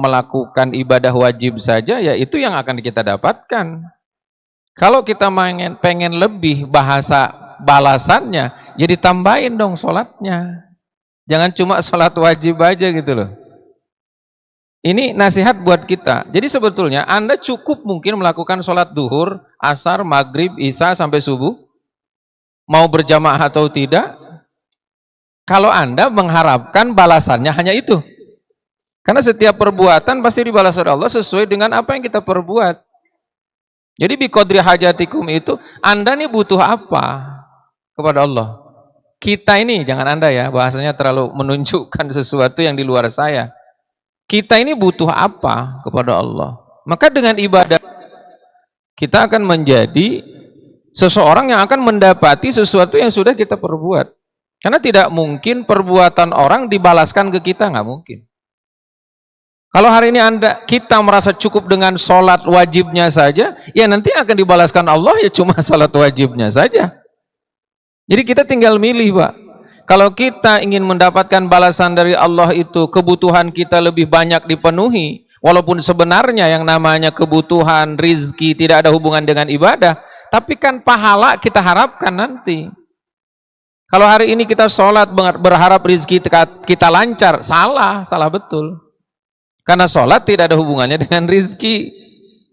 melakukan ibadah wajib saja, ya itu yang akan kita dapatkan. Kalau kita pengen lebih bahasa balasannya, jadi tambahin dong sholatnya. Jangan cuma sholat wajib aja gitu loh. Ini nasihat buat kita. Jadi sebetulnya Anda cukup mungkin melakukan sholat duhur, asar, maghrib, isya sampai subuh. Mau berjamaah atau tidak. Kalau Anda mengharapkan balasannya hanya itu. Karena setiap perbuatan pasti dibalas oleh Allah sesuai dengan apa yang kita perbuat. Jadi biqadri hajatikum itu, Anda nih butuh apa kepada Allah. Kita ini, jangan Anda ya, bahasanya terlalu menunjukkan sesuatu yang di luar saya. Kita ini butuh apa kepada Allah. Maka dengan ibadah, kita akan menjadi seseorang yang akan mendapati sesuatu yang sudah kita perbuat. Karena tidak mungkin perbuatan orang dibalaskan ke kita, nggak mungkin. Kalau hari ini kita merasa cukup dengan sholat wajibnya saja, ya nanti akan dibalaskan Allah ya cuma sholat wajibnya saja. Jadi kita tinggal milih, Pak. Kalau kita ingin mendapatkan balasan dari Allah itu, kebutuhan kita lebih banyak dipenuhi, walaupun sebenarnya yang namanya kebutuhan, rizki tidak ada hubungan dengan ibadah, tapi kan pahala kita harapkan nanti. Kalau hari ini kita sholat berharap rizki kita lancar, salah betul. Karena sholat tidak ada hubungannya dengan rizki.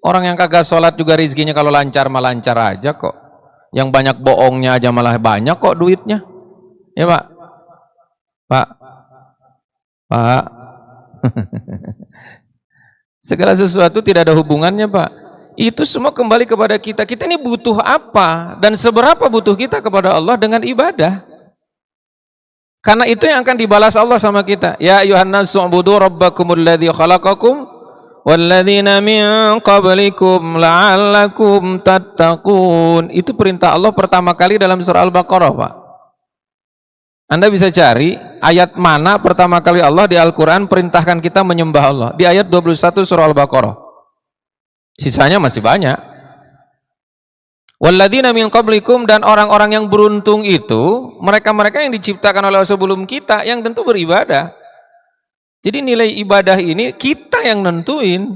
Orang yang kagak sholat juga rizkinya kalau lancar malah lancar aja kok. Yang banyak bohongnya aja malah banyak kok duitnya. Ya Pak? Pak. Segala sesuatu tidak ada hubungannya Pak. Itu semua kembali kepada kita. Kita ini butuh apa dan seberapa butuh kita kepada Allah dengan ibadah. Karena itu yang akan dibalas Allah sama kita. Ya ayuhan nasu ubudu rabbakumul ladzi khalaqakum walladzina min qablikum la'allakum tattaqun. Itu perintah Allah pertama kali dalam surah Al-Baqarah, Pak. Anda bisa cari ayat mana pertama kali Allah di Al-Qur'an perintahkan kita menyembah Allah. Di ayat 21 surah Al-Baqarah. Sisanya masih banyak. Walladzina min qablikum, dan orang-orang yang beruntung itu mereka-mereka yang diciptakan oleh sebelum kita yang tentu beribadah. Jadi nilai ibadah ini kita yang nentuin.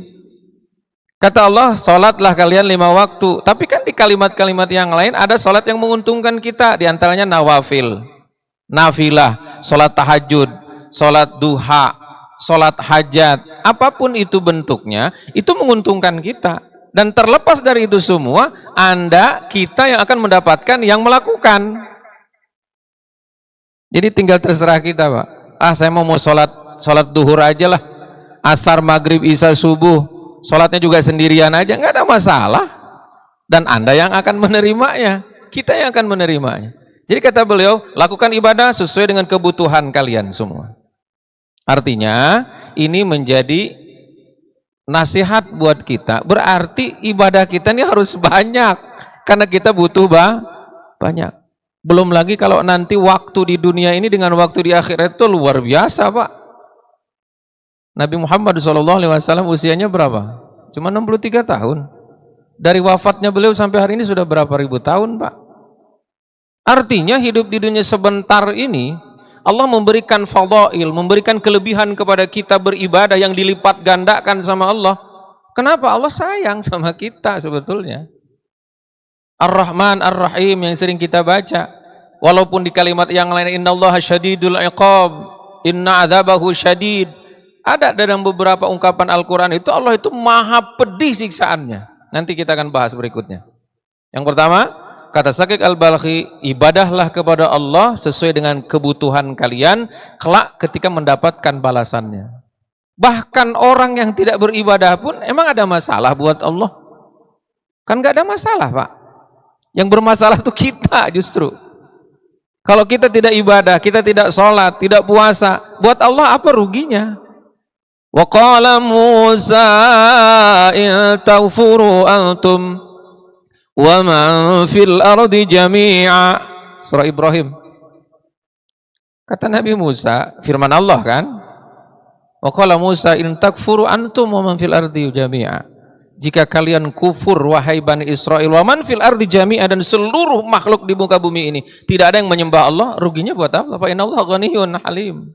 Kata Allah, salatlah kalian 5 waktu. Tapi kan di kalimat-kalimat yang lain ada salat yang menguntungkan kita, di antaranya nawafil, nafilah, salat tahajud, salat duha, salat hajat, apapun itu bentuknya, itu menguntungkan kita. Dan terlepas dari itu semua, kita yang akan mendapatkan yang melakukan. Jadi tinggal terserah kita, Pak. Saya mau sholat duhur aja lah. Asar, maghrib, isya, subuh. Sholatnya juga sendirian aja, nggak ada masalah. Dan Anda yang akan menerimanya. Kita yang akan menerimanya. Jadi kata beliau, lakukan ibadah sesuai dengan kebutuhan kalian semua. Artinya, ini menjadi nasihat buat kita, berarti ibadah kita ini harus banyak karena kita butuh banyak. Belum lagi kalau nanti waktu di dunia ini dengan waktu di akhirat itu luar biasa, Pak. Nabi Muhammad SAW usianya berapa? Cuma 63 tahun. Dari wafatnya beliau sampai hari ini sudah berapa ribu tahun, Pak? Artinya hidup di dunia sebentar ini Allah memberikan fadail, memberikan kelebihan kepada kita beribadah yang dilipat gandakan sama Allah. Kenapa? Allah sayang sama kita sebetulnya. Ar-Rahman, Ar-Rahim yang sering kita baca. Walaupun di kalimat yang lain, innallaha syadidul iqab, inna adzabahu syadid. Ada dalam beberapa ungkapan Al-Quran itu Allah itu maha pedih siksaannya. Nanti kita akan bahas berikutnya. Yang pertama, kata Syakik Al-Balkhi, ibadahlah kepada Allah sesuai dengan kebutuhan kalian, kelak ketika mendapatkan balasannya. Bahkan orang yang tidak beribadah pun emang ada masalah buat Allah? Kan gak ada masalah, Pak. Yang bermasalah itu kita justru. Kalau kita tidak ibadah, kita tidak sholat, tidak puasa, buat Allah apa ruginya? Wa qala Musa in taghfuru antum wa man fil ardi jami'a. Surah Ibrahim. Kata Nabi Musa, firman Allah kan? Wa qala Musa in takfuru antum wa man fil ardi jami'a. Jika kalian kufur wahai Bani Israel, wa man fil ardi jami'a, dan seluruh makhluk di muka bumi ini tidak ada yang menyembah Allah, ruginya buat apa? Fa innallaha ghaniyyun halim.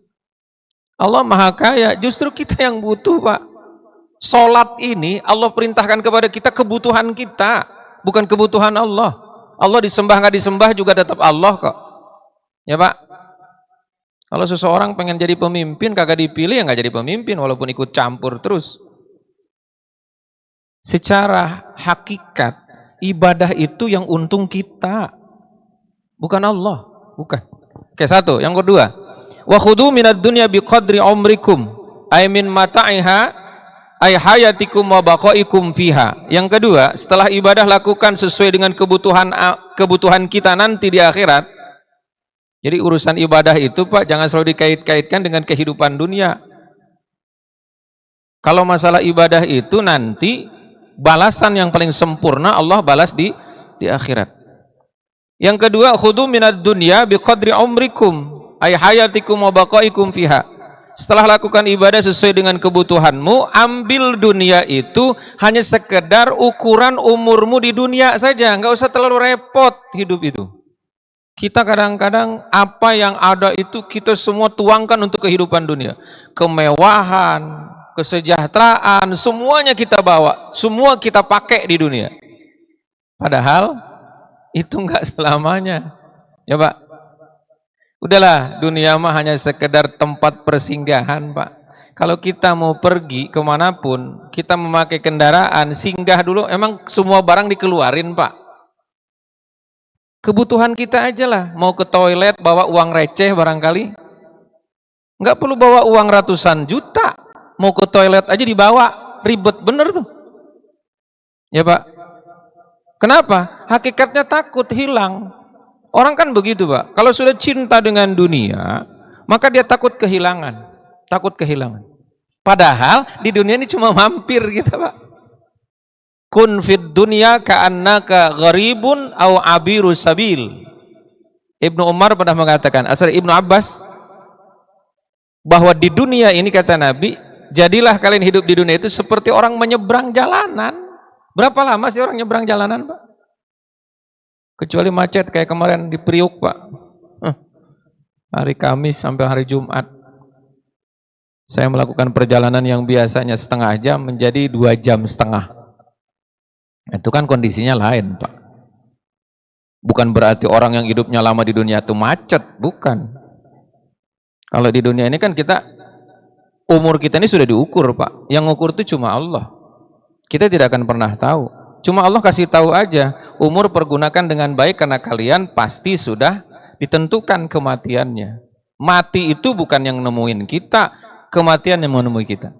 Allah Maha Kaya, justru kita yang butuh, Pak. Salat ini Allah perintahkan kepada kita kebutuhan kita, bukan kebutuhan Allah. Allah disembah nggak disembah juga tetap Allah kok. Ya Pak. Kalau seseorang pengen jadi pemimpin kagak dipilih ya nggak jadi pemimpin walaupun ikut campur terus. Secara hakikat ibadah itu yang untung kita, bukan Allah, bukan. Oke, satu. Yang kedua, wa khudhu minad dunya biqadri umrikum ay min mata'iha ay hayatikum wa baqaikum fiha. Yang kedua, setelah ibadah lakukan sesuai dengan kebutuhan kita nanti di akhirat. Jadi urusan ibadah itu Pak jangan selalu dikait-kaitkan dengan kehidupan dunia. Kalau masalah ibadah itu nanti balasan yang paling sempurna Allah balas di akhirat. Yang kedua, khudhu minad dunya biqadri umrikum ay hayatikum wa baqaikum fiha. Setelah lakukan ibadah sesuai dengan kebutuhanmu, ambil dunia itu hanya sekedar ukuran umurmu di dunia saja, nggak usah terlalu repot hidup itu. Kita kadang-kadang apa yang ada itu kita semua tuangkan untuk kehidupan dunia. Kemewahan, kesejahteraan, semuanya kita bawa, semua kita pakai di dunia. Padahal itu enggak selamanya. Ya Pak. Udahlah, dunia mah hanya sekedar tempat persinggahan Pak. Kalau kita mau pergi kemanapun, kita memakai kendaraan, singgah dulu, emang semua barang dikeluarin Pak. Kebutuhan kita aja lah, mau ke toilet bawa uang receh barangkali. Enggak perlu bawa uang ratusan juta. Mau ke toilet aja dibawa, ribet bener tuh. Ya Pak. Kenapa? Hakikatnya takut hilang. Orang kan begitu Pak. Kalau sudah cinta dengan dunia, maka dia takut kehilangan. Takut kehilangan. Padahal di dunia ini cuma mampir gitu Pak. Kun fid dunya ka'annaka gharibun au abiru sabil. Ibnu Umar pernah mengatakan, Ibnu Abbas, bahwa di dunia ini kata Nabi, jadilah kalian hidup di dunia itu seperti orang menyeberang jalanan. Berapa lama sih orang nyebrang jalanan Pak? Kecuali macet kayak kemarin di Priuk Pak. Hari Kamis sampai hari Jumat. Saya melakukan perjalanan yang biasanya setengah jam menjadi 2 jam setengah. Itu kan kondisinya lain Pak. Bukan berarti orang yang hidupnya lama di dunia itu macet, bukan. Kalau di dunia ini kan kita, umur kita ini sudah diukur Pak. Yang ngukur itu cuma Allah. Kita tidak akan pernah tahu. Cuma Allah kasih tahu aja, umur pergunakan dengan baik karena kalian pasti sudah ditentukan kematiannya. Mati itu bukan yang nemuin kita, kematian yang menemui kita.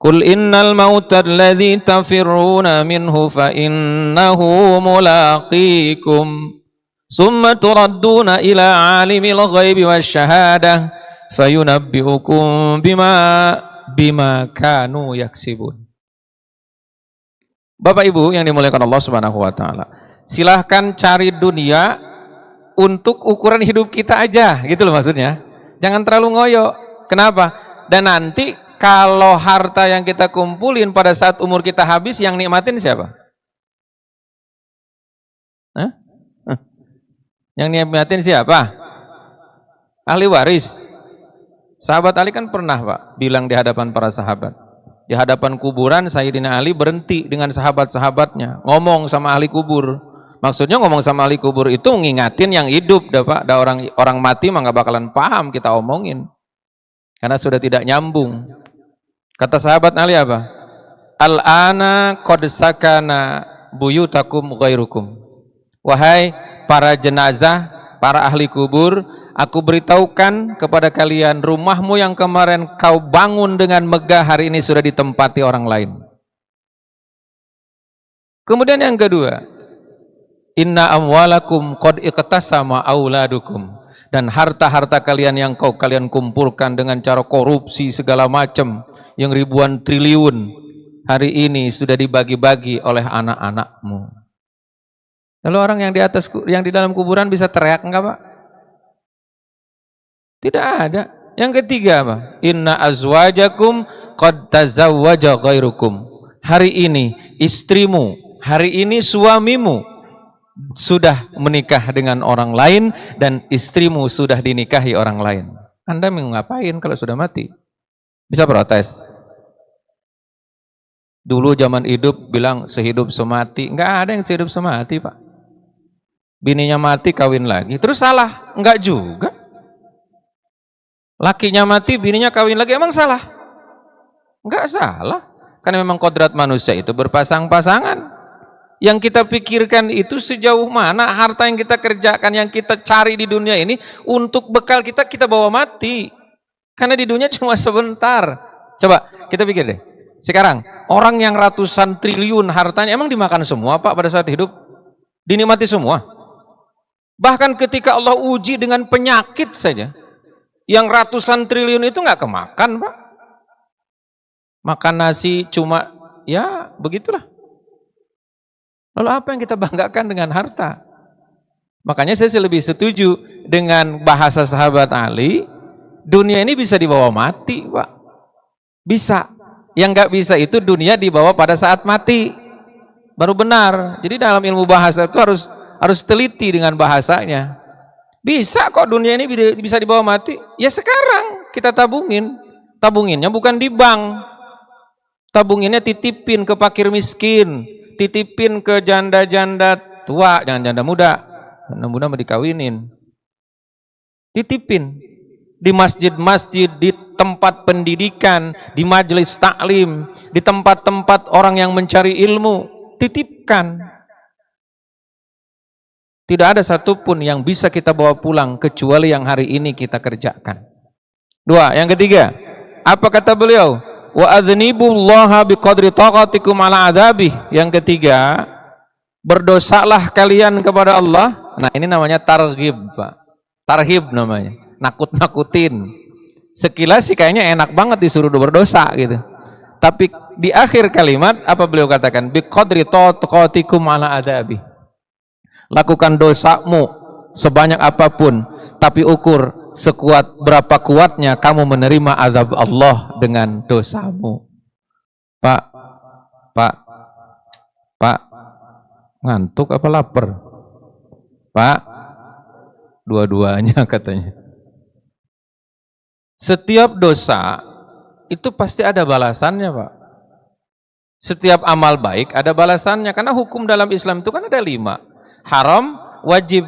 Qul innal mauta alladzi tafirruna minhu fa innahu mulaqikum summa turadduna ila alimil ghaibi wasyahadah fayunabbi'ukum bima kanu yaksibun. Bapak Ibu yang dimuliakan Allah Subhanahu wa taala, silahkan cari dunia untuk ukuran hidup kita aja, gitu loh maksudnya. Jangan terlalu ngoyo. Kenapa? Dan nanti kalau harta yang kita kumpulin pada saat umur kita habis, yang nikmatin siapa? Hah? Yang nikmatin siapa? Ahli waris. Sahabat Ali kan pernah Pak bilang di hadapan para sahabat. Di hadapan kuburan Sayyidina Ali berhenti dengan sahabat-sahabatnya, ngomong sama ahli kubur. Maksudnya ngomong sama ahli kubur itu ngingatin yang hidup, Pak. Da orang mati mah nggak bakalan paham kita omongin. Karena sudah tidak nyambung. Kata sahabat Ali apa? Al-ana qad sakana buyutakum ghairukum. Wahai para jenazah, para ahli kubur, aku beritahukan kepada kalian, rumahmu yang kemarin kau bangun dengan megah hari ini sudah ditempati orang lain. Kemudian yang kedua, inna amwalakum qad iqtasama auladukum. Dan harta-harta kalian yang kalian kumpulkan dengan cara korupsi segala macam, yang ribuan triliun, hari ini sudah dibagi-bagi oleh anak-anakmu. Lalu orang yang di dalam kuburan bisa teriak enggak Pak? Tidak ada. Yang ketiga apa? Inna azwajakum qad tazawwaja ghairukum. Hari ini istrimu, hari ini suamimu sudah menikah dengan orang lain dan istrimu sudah dinikahi orang lain. Anda mau ngapain kalau sudah mati? Bisa protes? Dulu zaman hidup bilang sehidup semati, nggak ada yang sehidup semati Pak. Bininya mati kawin lagi, terus salah? Enggak juga. Lakinya mati, bininya kawin lagi, emang salah? Enggak salah. Karena memang kodrat manusia itu berpasang-pasangan. Yang kita pikirkan itu sejauh mana harta yang kita kerjakan, yang kita cari di dunia ini untuk bekal kita, kita bawa mati. Karena di dunia cuma sebentar. Coba kita pikir deh. Sekarang orang yang ratusan triliun hartanya emang dimakan semua Pak pada saat hidup? Dinikmati semua? Bahkan ketika Allah uji dengan penyakit saja, yang ratusan triliun itu nggak kemakan Pak. Makan nasi cuma, ya begitulah. Lalu apa yang kita banggakan dengan harta? Makanya saya lebih setuju dengan bahasa sahabat Ali, dunia ini bisa dibawa mati Pak. Bisa. Yang nggak bisa itu dunia dibawa pada saat mati. Baru benar. Jadi dalam ilmu bahasa itu harus teliti dengan bahasanya. Bisa kok dunia ini bisa dibawa mati. Ya sekarang kita tabungin. Tabunginnya bukan di bank. Tabunginnya titipin ke fakir miskin. Titipin ke janda-janda tua. Jangan janda muda. Janda muda mau dikawinin. Titipin. Di masjid-masjid, di tempat pendidikan, di majelis taklim, di tempat-tempat orang yang mencari ilmu. Titipkan. Tidak ada satupun yang bisa kita bawa pulang kecuali yang hari ini kita kerjakan. Dua, yang ketiga, apa kata beliau? Wa adznibullaha biqadri taqatikum ala adzabih. Yang ketiga, berdosalah kalian kepada Allah. Nah, ini namanya targhib, Pak. Tarhib namanya, nakut-nakutin. Sekilas sih kayaknya enak banget disuruh berdosa gitu. Tapi di akhir kalimat apa beliau katakan? Biqadri taqatikum ala adzabih. Lakukan dosamu sebanyak apapun, tapi ukur sekuat berapa kuatnya kamu menerima azab Allah dengan dosamu. Pak, ngantuk apa lapar? Pak, dua-duanya katanya. Setiap dosa itu pasti ada balasannya Pak. Setiap amal baik ada balasannya, karena hukum dalam Islam itu kan ada 5. Haram, wajib,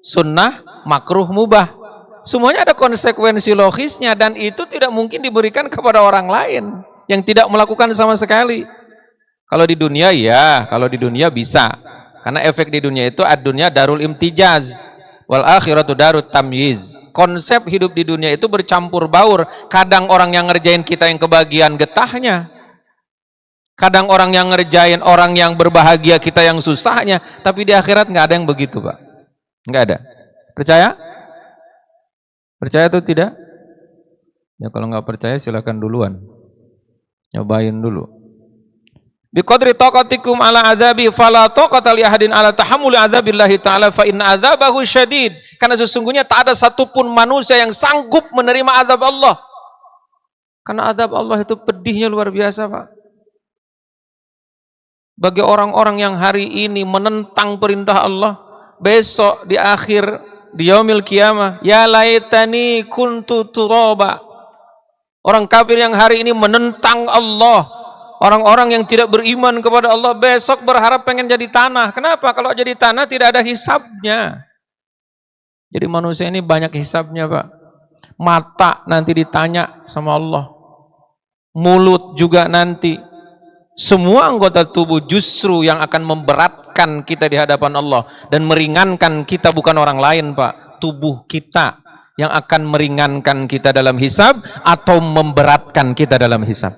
sunnah, makruh, mubah. Semuanya ada konsekuensi logisnya, dan itu tidak mungkin diberikan kepada orang lain yang tidak melakukan sama sekali. Kalau di dunia ya, kalau di dunia bisa. Karena efek di dunia itu ad-dunya darul imtijaz wal akhiratu darut tamyiz. Konsep hidup di dunia itu bercampur baur. Kadang orang yang ngerjain kita yang kebagian getahnya. Kadang orang yang ngerjain orang yang berbahagia kita yang susahnya, tapi di akhirat nggak ada yang begitu Pak, nggak ada. Percaya? Percaya atau tidak? Ya kalau nggak percaya silakan duluan, nyobain dulu. Biqadri taqatikum ala adzabi fala taqata li ahadin ala tahammuli adzabillahi ta'ala fa inna adzabahu syadid. Karena sesungguhnya tak ada satupun manusia yang sanggup menerima azab Allah. Karena azab Allah itu pedihnya luar biasa Pak. Bagi orang-orang yang hari ini menentang perintah Allah, besok di akhir di yaumil qiyamah, ya laitani kuntu turaba. Orang kafir yang hari ini menentang Allah, orang-orang yang tidak beriman kepada Allah, besok berharap pengen jadi tanah. Kenapa? Kalau jadi tanah tidak ada hisabnya. Jadi manusia ini banyak hisabnya Pak. Mata nanti ditanya sama Allah, mulut juga nanti. Semua anggota tubuh justru yang akan memberatkan kita di hadapan Allah dan meringankan kita bukan orang lain Pak. Tubuh kita yang akan meringankan kita dalam hisab atau memberatkan kita dalam hisab.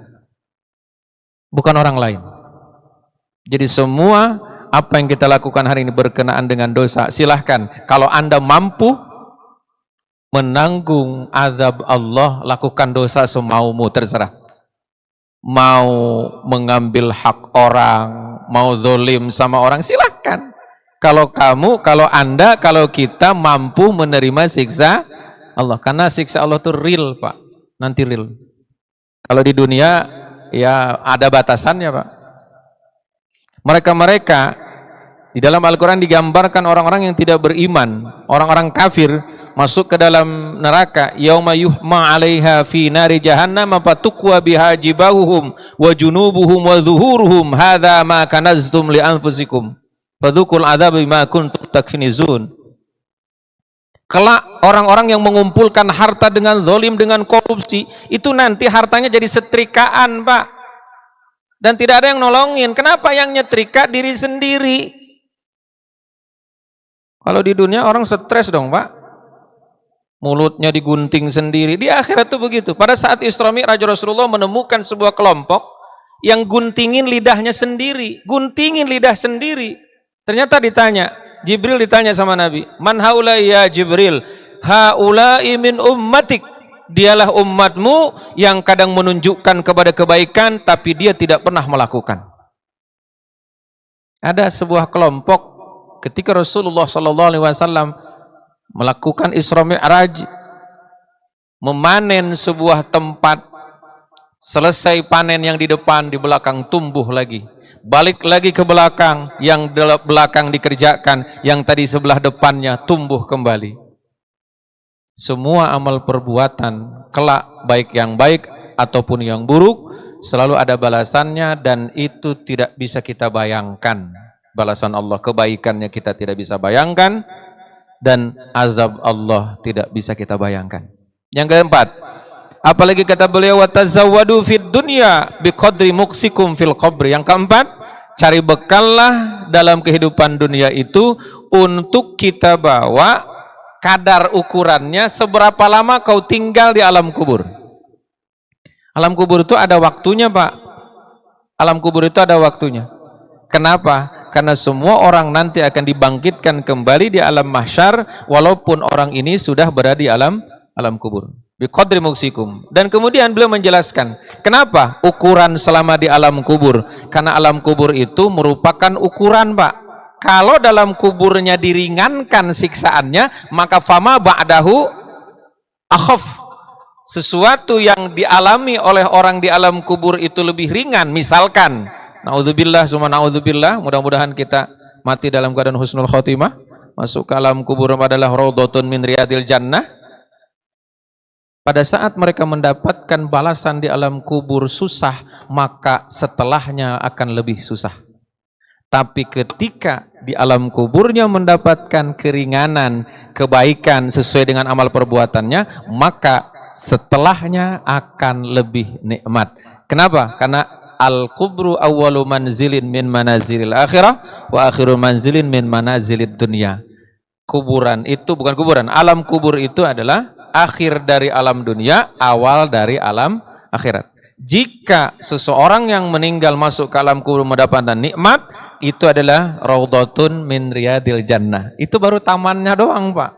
Bukan orang lain. Jadi semua apa yang kita lakukan hari ini berkenaan dengan dosa, silahkan. Kalau Anda mampu menanggung azab Allah, lakukan dosa semaumu, terserah. Mau mengambil hak orang, mau zolim sama orang, silahkan. Kalau kamu, kalau Anda, kalau kita mampu menerima siksa Allah. Karena siksa Allah itu real Pak, nanti real. Kalau di dunia ya ada batasannya Pak. Mereka-mereka di dalam Al-Quran digambarkan orang-orang yang tidak beriman, orang-orang kafir, masuk ke dalam neraka, yauma yuhma 'alaiha fi nari jahannam fatukwa biha jibahuhum wa junubuhum wa zuhuruhum hadza ma kanaztum li anfusikum fadzukul adzab bima kuntum taknizun. Kelak orang-orang yang mengumpulkan harta dengan zalim, dengan korupsi, itu nanti hartanya jadi setrikaan, Pak. Dan tidak ada yang nolongin. Kenapa? Yang nyetrika diri sendiri. Kalau di dunia orang stres dong, Pak. Mulutnya digunting sendiri. Di akhirat itu begitu. Pada saat Isra Mi'raj, Rasulullah menemukan sebuah kelompok yang guntingin lidahnya sendiri. Guntingin lidah sendiri. Ternyata ditanya, Jibril ditanya sama Nabi, "Man haula ya Jibril?" "Haula'i min ummatik." Dialah umatmu yang kadang menunjukkan kepada kebaikan tapi dia tidak pernah melakukan. Ada sebuah kelompok ketika Rasulullah SAW melakukan Isra Mi'raj, memanen sebuah tempat, selesai panen yang di depan, di belakang tumbuh lagi. Balik lagi ke belakang, yang di belakang dikerjakan, yang tadi sebelah depannya tumbuh kembali. Semua amal perbuatan kelak, baik yang baik ataupun yang buruk, selalu ada balasannya, dan itu tidak bisa kita bayangkan. Balasan Allah, kebaikannya kita tidak bisa bayangkan, dan azab Allah tidak bisa kita bayangkan. Yang keempat, apalagi kata beliau, watazawwadu fid dunya biqadri muksikum fil qabri. Yang keempat, cari bekallah dalam kehidupan dunia itu untuk kita bawa kadar ukurannya seberapa lama kau tinggal di alam kubur. Alam kubur itu ada waktunya, Pak. Alam kubur itu ada waktunya. Kenapa? Karena semua orang nanti akan dibangkitkan kembali di alam mahsyar walaupun orang ini sudah berada di alam kubur. Biqadri muksikum. Dan kemudian beliau menjelaskan, kenapa ukuran selama di alam kubur? Karena alam kubur itu merupakan ukuran, Pak. Kalau dalam kuburnya diringankan siksaannya, maka fama ba'dahu akhaf. Sesuatu yang dialami oleh orang di alam kubur itu lebih ringan. Misalkan, na'udzubillah, summa na'udzubillah, mudah-mudahan kita mati dalam keadaan husnul khotimah, masuk ke alam kubur adalah raudhatun min riyadil jannah. Pada saat mereka mendapatkan balasan di alam kubur susah, maka setelahnya akan lebih susah. Tapi ketika di alam kuburnya mendapatkan keringanan, kebaikan sesuai dengan amal perbuatannya, maka setelahnya akan lebih nikmat. Kenapa? Karena al-kubru awwalu manzilin min manazilil akhirah wa akhiru manzilin min manazilid dunya. Kuburan itu bukan kuburan, alam kubur itu adalah akhir dari alam dunia, awal dari alam akhirat. Jika seseorang yang meninggal masuk ke alam kubur mendapatkan nikmat, itu adalah raudhatun min riyadil jannah. Itu baru tamannya doang, Pak.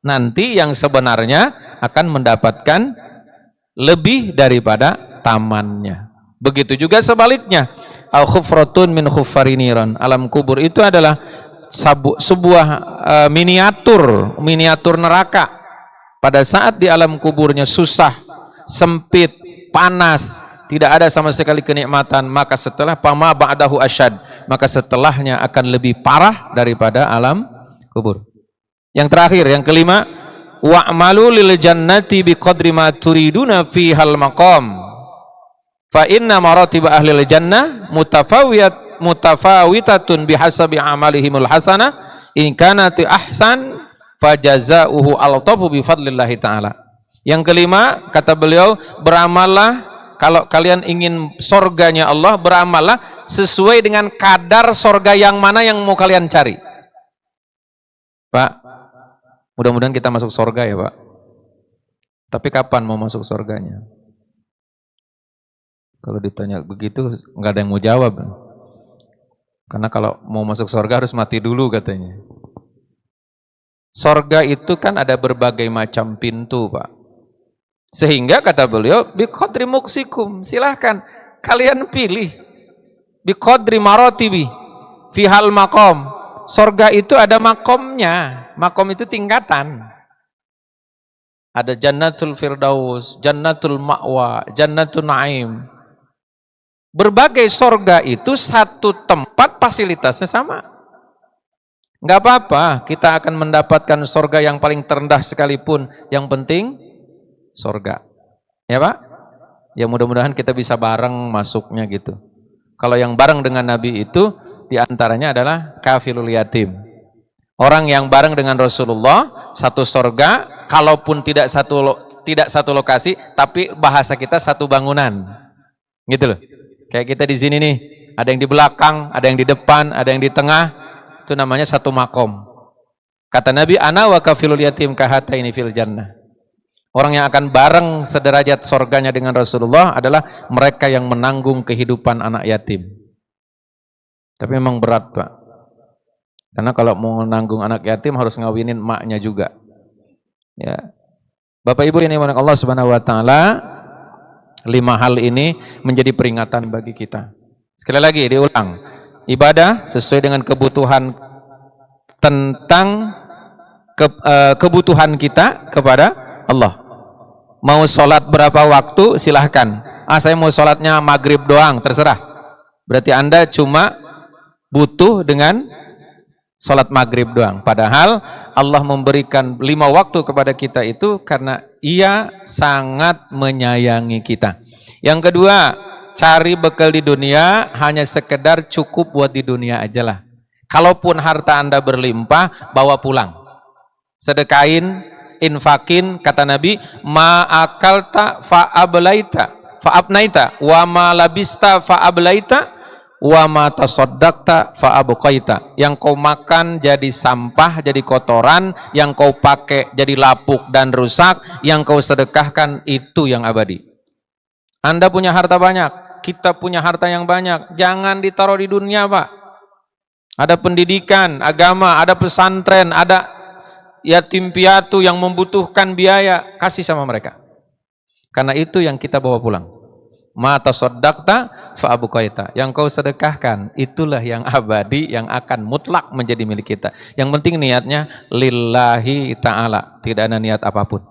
Nanti yang sebenarnya akan mendapatkan lebih daripada tamannya. Begitu juga sebaliknya. Al-khufratun min khuffariniran. Alam kubur itu adalah sebuah miniatur neraka. Pada saat di alam kuburnya susah, sempit, panas, tidak ada sama sekali kenikmatan, maka setelah pama ba'dahu asyad, maka setelahnya akan lebih parah daripada alam kubur. Yang terakhir, yang kelima, wa'malu lil jannati biqadri ma turiduna fihal maqam. Fa inna maratib ahlil jannah mutafawitatun bihasabi amalihimul hasanah in kanati ahsan fajazauhu altafu bifadlillahi ta'ala. Yang kelima, kata beliau, beramallah. Kalau kalian ingin sorganya Allah, beramallah sesuai dengan kadar sorga yang mana yang mau kalian cari. Pak, mudah-mudahan kita masuk sorga ya, Pak. Tapi kapan mau masuk sorganya? Kalau ditanya begitu, nggak ada yang mau jawab. Karena kalau mau masuk sorga harus mati dulu katanya. Sorga itu kan ada berbagai macam pintu, Pak. Sehingga kata beliau, biqadri muksikum, silahkan kalian pilih. Biqadri maratibi fihal maqam. Sorga itu ada makomnya. Makom itu tingkatan. Ada jannatul firdaus, jannatul ma'wa, jannatul na'im. Berbagai sorga itu satu tempat fasilitasnya sama. Nggak apa-apa, kita akan mendapatkan surga yang paling terendah sekalipun. Yang penting surga. Ya Pak? Ya mudah-mudahan kita bisa bareng masuknya gitu. Kalau yang bareng dengan Nabi itu diantaranya adalah kafilul yatim. Orang yang bareng dengan Rasulullah satu surga, kalaupun tidak satu lokasi, tapi bahasa kita satu bangunan. Gitu loh. Kayak kita di sini nih, ada yang di belakang, ada yang di depan, ada yang di tengah. Itu namanya satu makom. Kata Nabi, ana wa kafilul yatim kahataini fil jannah. Orang yang akan bareng sederajat sorganya dengan Rasulullah adalah mereka yang menanggung kehidupan anak yatim. Tapi memang berat Pak. Karena kalau mau menanggung anak yatim harus ngawinin emaknya juga. Ya. Bapak Ibu yang dimanakan Allah Subhanahu wa taala, 5 hal ini menjadi peringatan bagi kita. Sekali lagi diulang. Ibadah sesuai dengan kebutuhan tentang kebutuhan kita kepada Allah. Mau sholat berapa waktu silahkan. Saya mau sholatnya maghrib doang, terserah. Berarti Anda cuma butuh dengan sholat maghrib doang. Padahal Allah memberikan 5 waktu kepada kita itu karena Ia sangat menyayangi kita. Yang kedua, cari bekal di dunia hanya sekedar cukup buat di dunia aja lah. Kalaupun harta Anda berlimpah, bawa pulang. Sedekain, infakin, kata Nabi, ma'akalta fa'abnaita, wa ma labista fa'ablaita, wa ma tasaddaqta fa'abqaita. Yang kau makan jadi sampah, jadi kotoran, yang kau pakai jadi lapuk dan rusak, yang kau sedekahkan itu yang abadi. Anda punya harta banyak, kita punya harta yang banyak, jangan ditaruh di dunia Pak. Ada pendidikan, agama, ada pesantren, ada yatim piatu yang membutuhkan biaya, kasih sama mereka. Karena itu yang kita bawa pulang. Ma tasaddaqta fa abqaita. Yang kau sedekahkan, itulah yang abadi, yang akan mutlak menjadi milik kita. Yang penting niatnya lillahi ta'ala, tidak ada niat apapun.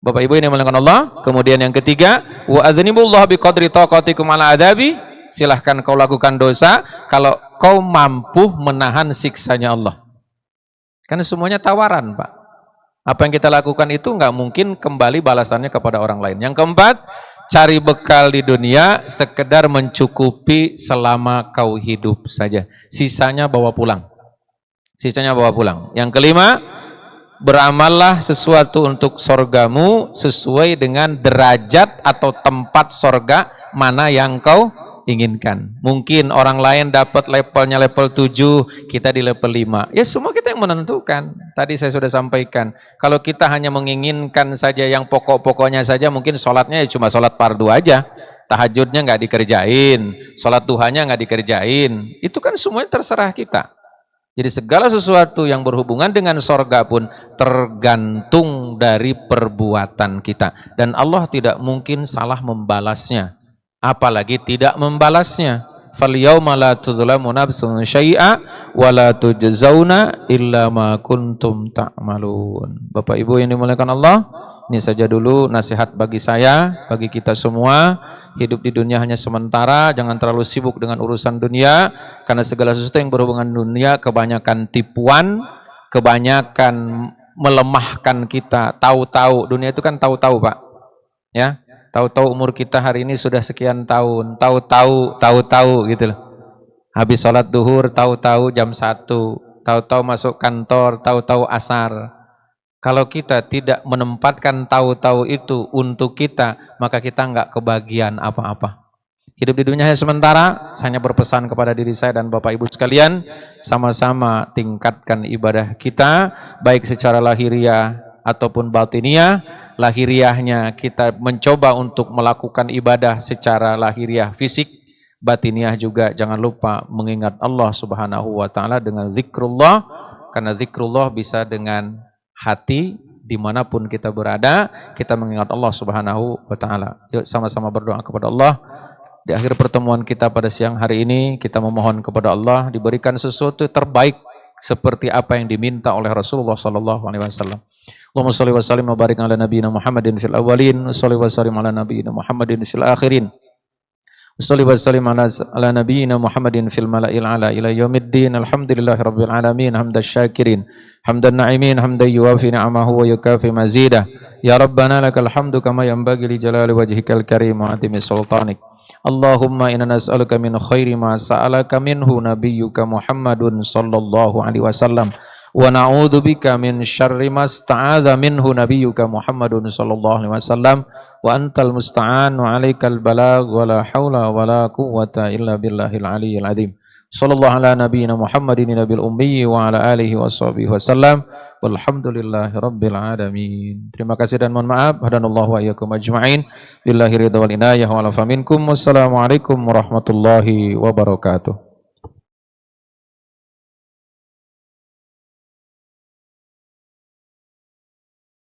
Bapak Ibu yang dimuliakan Allah. Kemudian yang ketiga, wa aznibullah biqadri taqatikum ala adabi. Silahkan kau lakukan dosa kalau kau mampu menahan siksanya Allah. Karena semuanya tawaran Pak. Apa yang kita lakukan itu nggak mungkin kembali balasannya kepada orang lain. Yang keempat, cari bekal di dunia sekedar mencukupi selama kau hidup saja. Sisanya bawa pulang. Sisanya bawa pulang. Yang kelima, beramallah sesuatu untuk sorgamu sesuai dengan derajat atau tempat sorga mana yang kau inginkan. Mungkin orang lain dapat levelnya level 7, kita di level 5. Ya semua kita yang menentukan. Tadi saya sudah sampaikan, kalau kita hanya menginginkan saja yang pokok-pokoknya saja, mungkin sholatnya ya cuma sholat fardu aja. Tahajudnya nggak dikerjain, sholat duhanya nggak dikerjain. Itu kan semuanya terserah kita. Jadi segala sesuatu yang berhubungan dengan sorga pun tergantung dari perbuatan kita. Dan Allah tidak mungkin salah membalasnya. Apalagi tidak membalasnya. Falyawma la tuzlamu nafsun syai'a wa la tujzauna illa ma kuntum ta'malun. Bapak Ibu yang dimuliakan Allah, ini saja dulu nasihat bagi saya, bagi kita semua. Hidup di dunia hanya sementara, jangan terlalu sibuk dengan urusan dunia, karena segala sesuatu yang berhubungan dunia kebanyakan tipuan, kebanyakan melemahkan kita. Tahu-tahu, dunia itu kan tahu-tahu Pak. Ya, tahu-tahu umur kita hari ini sudah sekian tahun, tahu-tahu gitu loh. Habis sholat duhur, tahu-tahu jam 1, tahu-tahu masuk kantor, tahu-tahu asar. Kalau kita tidak menempatkan tahu-tahu itu untuk kita, maka kita enggak kebagian apa-apa. Hidup di dunia hanya sementara. Saya hanya berpesan kepada diri saya dan Bapak Ibu sekalian, sama-sama tingkatkan ibadah kita, baik secara lahiriah ataupun batiniah. Lahiriahnya kita mencoba untuk melakukan ibadah secara lahiriah fisik, batiniah juga jangan lupa mengingat Allah Subhanahu wa taala dengan zikrullah, karena zikrullah bisa dengan hati dimanapun kita berada, kita mengingat Allah Subhanahu wa ta'ala. Yuk sama-sama berdoa kepada Allah. Di akhir pertemuan kita pada siang hari ini, kita memohon kepada Allah diberikan sesuatu terbaik seperti apa yang diminta oleh Rasulullah sallallahu alaihi wasallam. Allahumma shalli wa sallim wa barik ala nabiyyina Muhammadin fil awwalin, wa shalli wa sallim ala nabiyyina Muhammadin fil akhirin. Shalli wa sallim ala nabiyyina Muhammadin fil mala'il ala ila yaumiddin. Alhamdulillahi rabbil alamin hamdan syakirin hamdan na'imin hamdan yuwafi ni'amahu wa yukafi mazidah. Ya Rabbana lakal hamdu kama yanbaghi li jalali wajhikal karim wa atimi sultanik. Allahumma inna nas'aluka min khairi ma sa'alaka minhu nabiyyuka Muhammadun sallallahu alaihi wasallam wa na'udzubika min syarri ma sta'adza minhu nabiyyuka Muhammadun sallallahu alaihi wasallam wa antal musta'an wa alaikal balagh wa la haula wa la quwwata illa billahil aliyyil azim. Sallallahu ala nabiyyina Muhammadin nabil ummi wa ala alihi washabihi wasallam walhamdulillahi rabbil alamin. Terima kasih dan mohon maaf. Hadanallahu wa iyyakum ajma'in. Billahi ridha wal inayah wa ala faminkum. Wassalamualaikum warahmatullahi wabarakatuh.